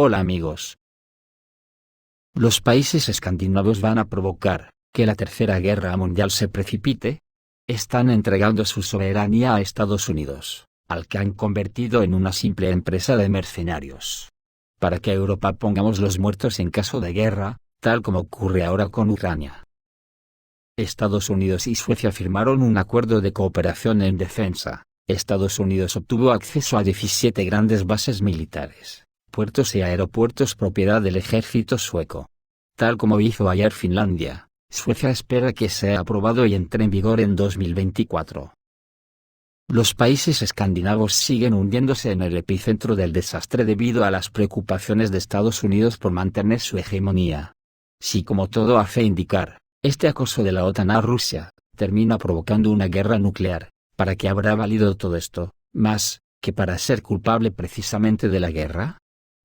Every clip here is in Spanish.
Hola amigos. ¿Los países escandinavos van a provocar que la Tercera Guerra Mundial se precipite? Están entregando su soberanía a Estados Unidos, al que han convertido en una simple empresa de mercenarios. Para que Europa pongamos los muertos en caso de guerra, tal como ocurre ahora con Ucrania. Estados Unidos y Suecia firmaron un acuerdo de cooperación en defensa. Estados Unidos obtuvo acceso a 17 grandes bases militares, puertos y aeropuertos propiedad del ejército sueco. Tal como hizo ayer Finlandia, Suecia espera que sea aprobado y entre en vigor en 2024. Los países escandinavos siguen hundiéndose en el epicentro del desastre debido a las preocupaciones de Estados Unidos por mantener su hegemonía. Si como todo hace indicar, este acoso de la OTAN a Rusia termina provocando una guerra nuclear, ¿para qué habrá valido todo esto, más que para ser culpable precisamente de la guerra?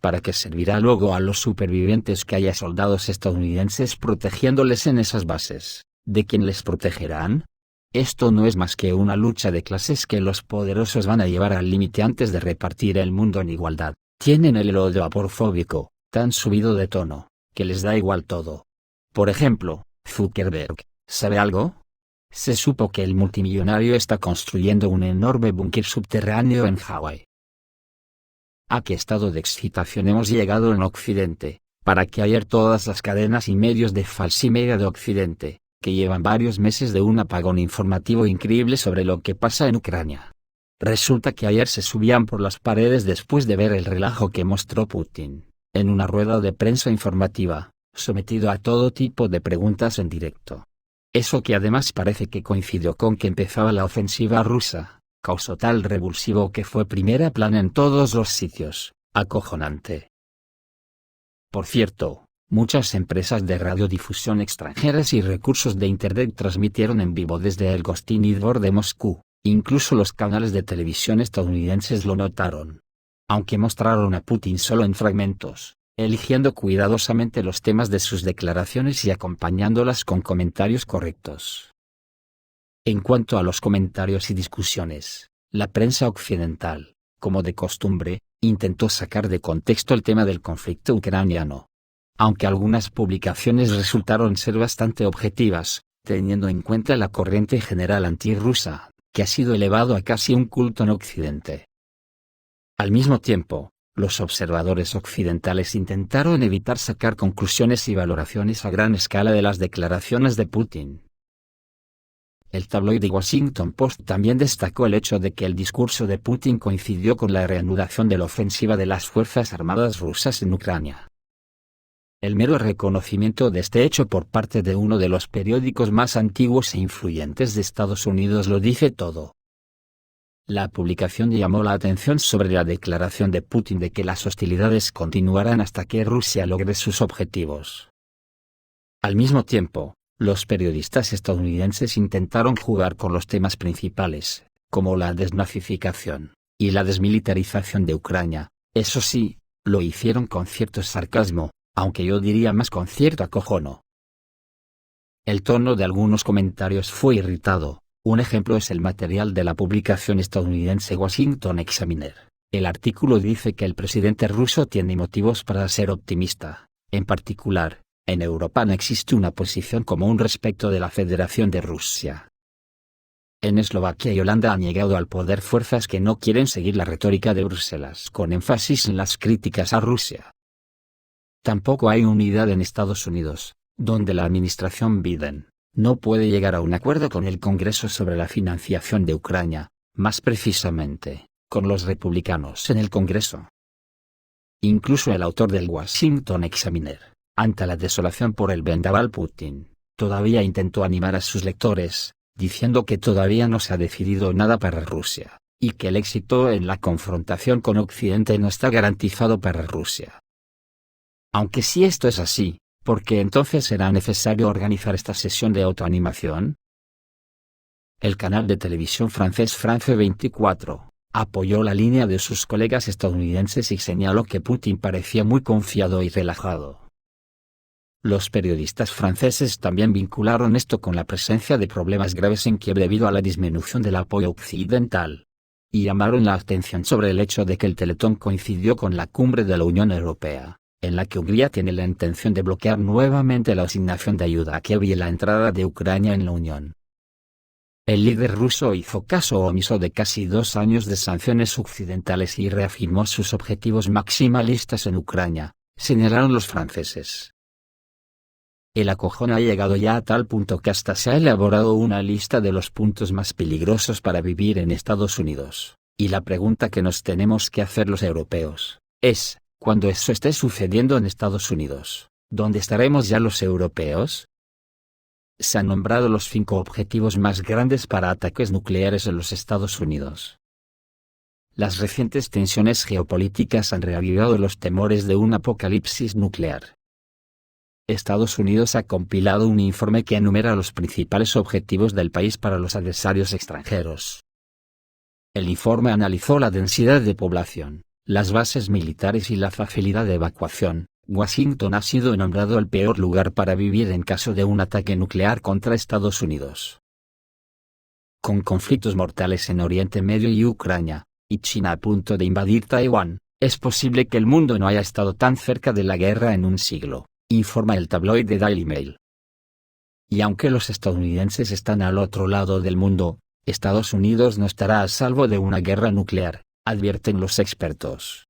¿Para qué servirá luego a los supervivientes que haya soldados estadounidenses protegiéndoles en esas bases? ¿De quién les protegerán? Esto no es más que una lucha de clases que los poderosos van a llevar al límite antes de repartir el mundo en igualdad. Tienen el odio aporfóbico tan subido de tono, que les da igual todo. Por ejemplo, Zuckerberg, ¿sabe algo? Se supo que el multimillonario está construyendo un enorme búnker subterráneo en Hawái. ¿A qué estado de excitación hemos llegado en Occidente, para que ayer todas las cadenas y medios de falsimedia de Occidente, que llevan varios meses de un apagón informativo increíble sobre lo que pasa en Ucrania? Resulta que ayer se subían por las paredes después de ver el relajo que mostró Putin, en una rueda de prensa informativa, sometido a todo tipo de preguntas en directo. Eso que además parece que coincidió con que empezaba la ofensiva rusa, causó tal revulsivo que fue primera plana en todos los sitios, acojonante. Por cierto, muchas empresas de radiodifusión extranjeras y recursos de Internet transmitieron en vivo desde el Gostinny Dvor de Moscú, incluso los canales de televisión estadounidenses lo notaron. Aunque mostraron a Putin solo en fragmentos, eligiendo cuidadosamente los temas de sus declaraciones y acompañándolas con comentarios correctos. En cuanto a los comentarios y discusiones, la prensa occidental, como de costumbre, intentó sacar de contexto el tema del conflicto ucraniano. Aunque algunas publicaciones resultaron ser bastante objetivas, teniendo en cuenta la corriente general antirrusa, que ha sido elevado a casi un culto en Occidente. Al mismo tiempo, los observadores occidentales intentaron evitar sacar conclusiones y valoraciones a gran escala de las declaraciones de Putin. El tabloide Washington Post también destacó el hecho de que el discurso de Putin coincidió con la reanudación de la ofensiva de las Fuerzas Armadas rusas en Ucrania. El mero reconocimiento de este hecho por parte de uno de los periódicos más antiguos e influyentes de Estados Unidos lo dice todo. La publicación llamó la atención sobre la declaración de Putin de que las hostilidades continuarán hasta que Rusia logre sus objetivos. Al mismo tiempo, los periodistas estadounidenses intentaron jugar con los temas principales, como la desnazificación y la desmilitarización de Ucrania. Eso sí, lo hicieron con cierto sarcasmo, aunque yo diría más con cierto acojono. El tono de algunos comentarios fue irritado. Un ejemplo es el material de la publicación estadounidense Washington Examiner. El artículo dice que el presidente ruso tiene motivos para ser optimista. En particular, en Europa no existe una posición común respecto de la Federación de Rusia. En Eslovaquia y Holanda han llegado al poder fuerzas que no quieren seguir la retórica de Bruselas con énfasis en las críticas a Rusia. Tampoco hay unidad en Estados Unidos, donde la administración Biden no puede llegar a un acuerdo con el Congreso sobre la financiación de Ucrania, más precisamente, con los republicanos en el Congreso. Incluso el autor del Washington Examiner, ante la desolación por el vendaval Putin, todavía intentó animar a sus lectores, diciendo que todavía no se ha decidido nada para Rusia, y que el éxito en la confrontación con Occidente no está garantizado para Rusia. Aunque si esto es así, ¿por qué entonces será necesario organizar esta sesión de autoanimación? El canal de televisión francés France 24 apoyó la línea de sus colegas estadounidenses y señaló que Putin parecía muy confiado y relajado. Los periodistas franceses también vincularon esto con la presencia de problemas graves en Kiev debido a la disminución del apoyo occidental. y llamaron la atención sobre el hecho de que el Teletón coincidió con la cumbre de la Unión Europea, en la que Hungría tiene la intención de bloquear nuevamente la asignación de ayuda a Kiev y la entrada de Ucrania en la Unión. El líder ruso hizo caso omiso de casi 2 años de sanciones occidentales y reafirmó sus objetivos maximalistas en Ucrania, señalaron los franceses. El acojón ha llegado ya a tal punto que hasta se ha elaborado una lista de los puntos más peligrosos para vivir en Estados Unidos, y la pregunta que nos tenemos que hacer los europeos, es, cuando eso esté sucediendo en Estados Unidos, ¿dónde estaremos ya los europeos? Se han nombrado los 5 objetivos más grandes para ataques nucleares en los Estados Unidos. Las recientes tensiones geopolíticas han reavivado los temores de un apocalipsis nuclear. Estados Unidos ha compilado un informe que enumera los principales objetivos del país para los adversarios extranjeros. El informe analizó la densidad de población, las bases militares y la facilidad de evacuación. Washington ha sido nombrado el peor lugar para vivir en caso de un ataque nuclear contra Estados Unidos. Con conflictos mortales en Oriente Medio y Ucrania, y China a punto de invadir Taiwán, es posible que el mundo no haya estado tan cerca de la guerra en un siglo, informa el tabloide Daily Mail. Y aunque los estadounidenses están al otro lado del mundo, Estados Unidos no estará a salvo de una guerra nuclear, advierten los expertos.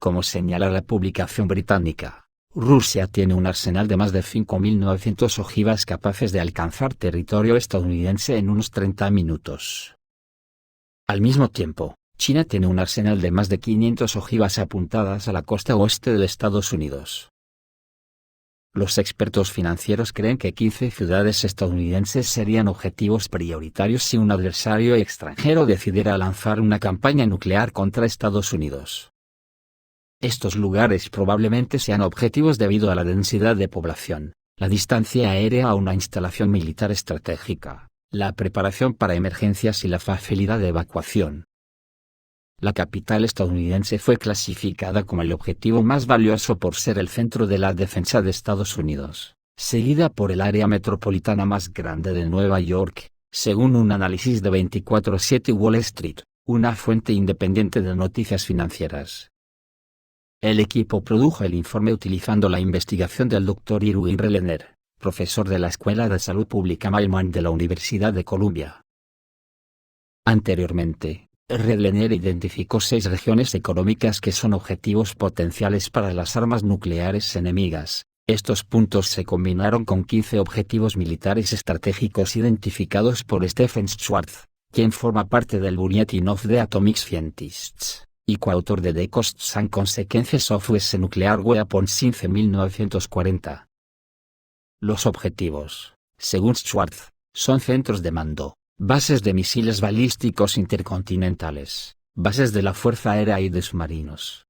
Como señala la publicación británica, Rusia tiene un arsenal de más de 5.900 ojivas capaces de alcanzar territorio estadounidense en unos 30 minutos. Al mismo tiempo, China tiene un arsenal de más de 500 ojivas apuntadas a la costa oeste de Estados Unidos. Los expertos financieros creen que 15 ciudades estadounidenses serían objetivos prioritarios si un adversario extranjero decidiera lanzar una campaña nuclear contra Estados Unidos. Estos lugares probablemente sean objetivos debido a la densidad de población, la distancia aérea a una instalación militar estratégica, la preparación para emergencias y la facilidad de evacuación. La capital estadounidense fue clasificada como el objetivo más valioso por ser el centro de la defensa de Estados Unidos, seguida por el área metropolitana más grande de Nueva York, según un análisis de 24/7 Wall Street, una fuente independiente de noticias financieras. El equipo produjo el informe utilizando la investigación del Dr. Irwin Redlener, profesor de la Escuela de Salud Pública Mailman de la Universidad de Columbia. Anteriormente, Redlener identificó 6 regiones económicas que son objetivos potenciales para las armas nucleares enemigas. Estos puntos se combinaron con 15 objetivos militares estratégicos identificados por Stephen Schwartz, quien forma parte del Bulletin of the Atomic Scientists, y coautor de The Costs and Consequences of US Nuclear Weapons since 1940. Los objetivos, según Schwartz, son centros de mando, bases de misiles balísticos intercontinentales, bases de la Fuerza Aérea y de submarinos.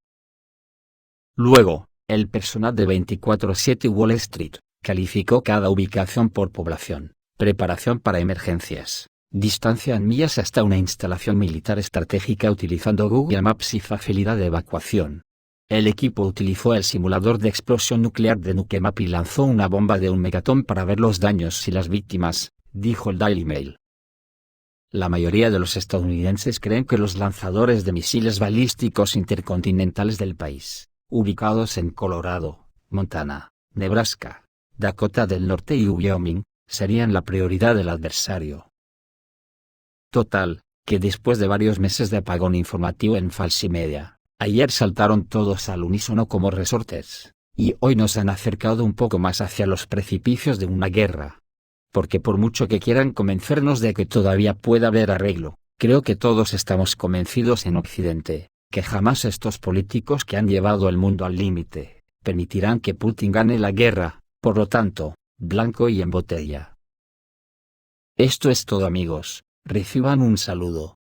Luego, el personal de 24/7 Wall Street calificó cada ubicación por población, preparación para emergencias, distancia en millas hasta una instalación militar estratégica utilizando Google Maps y facilidad de evacuación. El equipo utilizó el simulador de explosión nuclear de Nukemap y lanzó una bomba de 1 megatón para ver los daños y las víctimas, dijo el Daily Mail. La mayoría de los estadounidenses creen que los lanzadores de misiles balísticos intercontinentales del país, ubicados en Colorado, Montana, Nebraska, Dakota del Norte y Wyoming, serían la prioridad del adversario. Total, que después de varios meses de apagón informativo en Falsimedia, ayer saltaron todos al unísono como resortes, y hoy nos han acercado un poco más hacia los precipicios de una guerra. Porque por mucho que quieran convencernos de que todavía pueda haber arreglo, creo que todos estamos convencidos en Occidente, que jamás estos políticos que han llevado el mundo al límite, permitirán que Putin gane la guerra, por lo tanto, blanco y en botella. Esto es todo amigos, reciban un saludo.